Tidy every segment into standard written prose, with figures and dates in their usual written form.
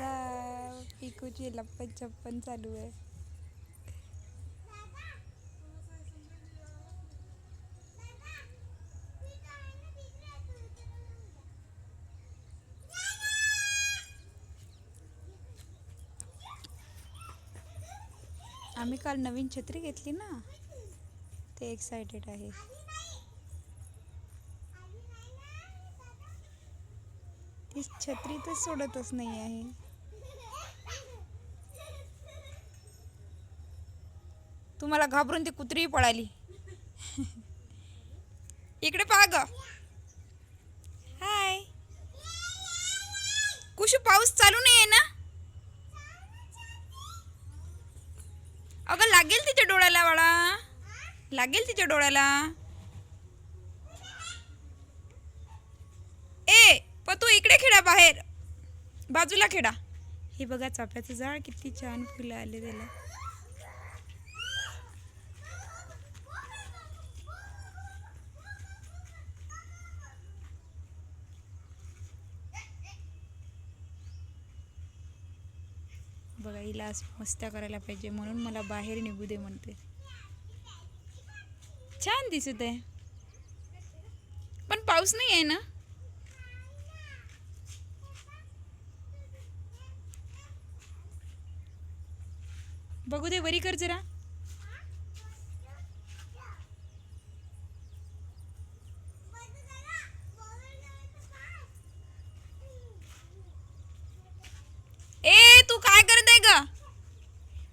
दादा पिकूची लप्पन छप्पन चालू आहे. आम्ही काल नवीन छत्री घेतली ना, ते एक्सायटेड आहे. ती छत्री तर सोडतच नाही आहे. तुम्हाला घाबरून ती कुत्री पळाली. इकडे पहा ग. हाय कुशू, पाऊस चालू नाही आहे ना? अगं लागेल तिच्या डोळ्याला बाळा, लागेल तिच्या डोळ्याला. ए पतू इकडे खेळा, बाहेर बाजूला खेळा. हे बघा चाफ्याचं झाड, किती छान फुलं आले त्याला. बघा हिला आज मस्त्या करायला पाहिजे म्हणून मला बाहेर निघू दे म्हणते. छान दिसत आहे पण पाऊस नाही आहे ना. बघू दे, वरी कर जरा. ए तू काय करत आहे ग?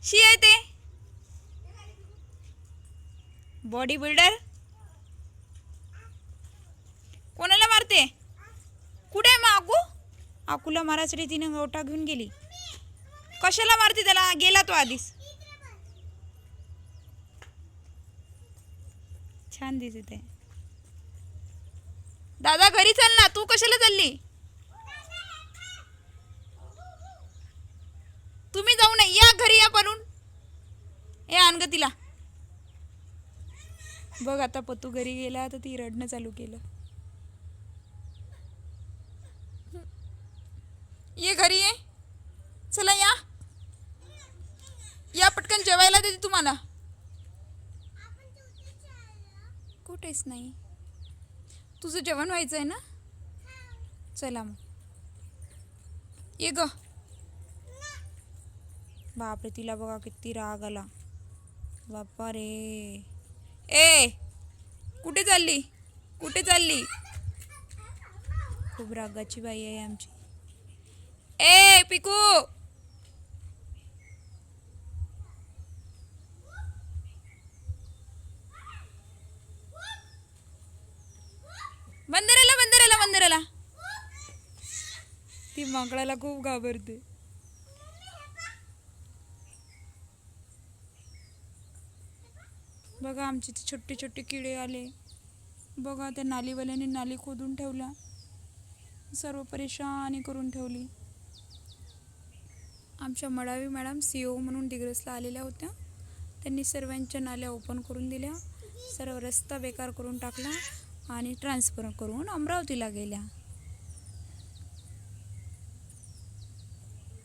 शी आहे ते बॉडी बिल्डर. कोणाला मारते? कुठे आहे मग आकू? आकूला मारायसाठी तिने गोटा घेऊन गेली. कशाला मारते त्याला? गेला तो आधीच. छान दिसत आहे. दादा घरी चल ना, तू कशाला चालली? तुम्ही जाऊ नये, या घरी या पळून. ए आण ग तिला. बघ आता पतू घरी गेला तर ती रडणं चालू केलं. ये घरी ये, चला या या पटकन, जेवायला देते तुम्हाला. कुठेच नाही, तुझं जेवण व्हायचं आहे ना. चला मग ये ग. बापरे, तिला बघा किती राग आला. बापा रे. ए कुठे चालली, कुठे चालली? खूप रागाची बाई आहे आमची. ए पिकू, बंदराला बंदराला बंदराला. ती माकडाला खूप घाबरते. बघा आमचे ते छोटे छोटे किडे आले. बघा त्या नालीवाल्याने नाली खोदून ठेवल्या, सर्व परेशानी करून ठेवली. आमच्या मडावी मॅडम CEO म्हणून डिग्रसला आलेल्या होत्या. त्यांनी सर्वांच्या नाल्या ओपन करून दिल्या, सर्व रस्ता बेकार करून टाकला आणि ट्रान्सफर करून अमरावतीला गेल्या.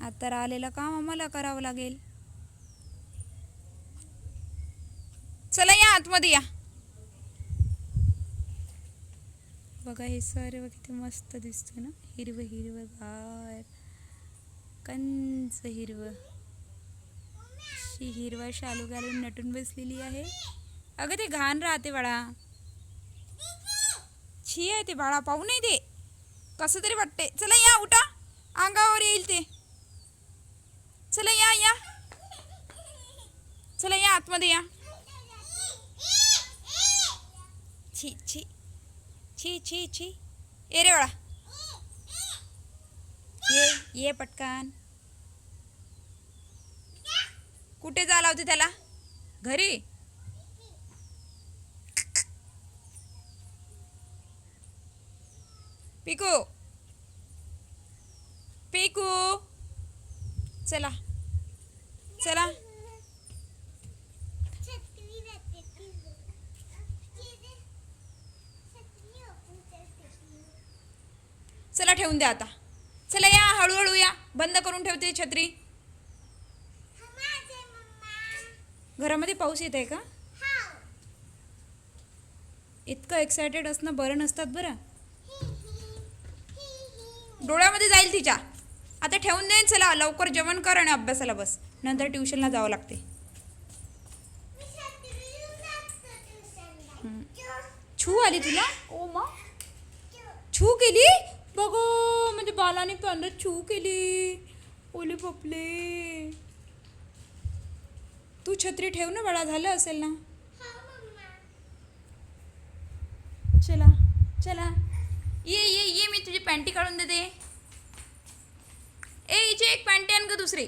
आता राहिलेलं काम आम्हाला करावं लागेल. चला या आतमध्ये या. बघा हे सर्व किती मस्त दिसतं ना, हिरवं हिरवं गार, कंच हिरवं. शी हिरवा शालू घालून नटून बसलेली आहे. अगं ते घाण राहते बाळा, छी आहे ते बाळा, पाहू नाही ते कसं तरी वाटते. चला या, उठा, अंगावर येईल ते. चला या या, चला या आतमध्ये या. छी छी छी छी छी. ये रे बाळा, ये ये पटकन. कुठे जायला होते त्याला? घरी. पिकू पिकू, चला चला. चला ठेवून द्या आता. चला या, हळूहळू या. बंद करून ठेवते छत्री. घरामध्ये पाऊस येत आहे का? इतकं एक्सायटेड असणं बरं नसतात बरं. डोळ्यामध्ये जाईल तिच्या. आता ठेवून देईन. चला लवकर जेवण कर आणि अभ्यासाला बस. नंतर ट्युशनला जावं लागते. छू आली तुला? ओ मा छू केली बघ. म्हणजे बालाने पण छू केली. ओले पपले. तू छत्री ठेव ना बाळा. झालं असेल ना. चला चला ये ये ये. मी तुझी पॅन्टी काढून देते. ए हिची एक पॅन्टी आण ग दुसरी.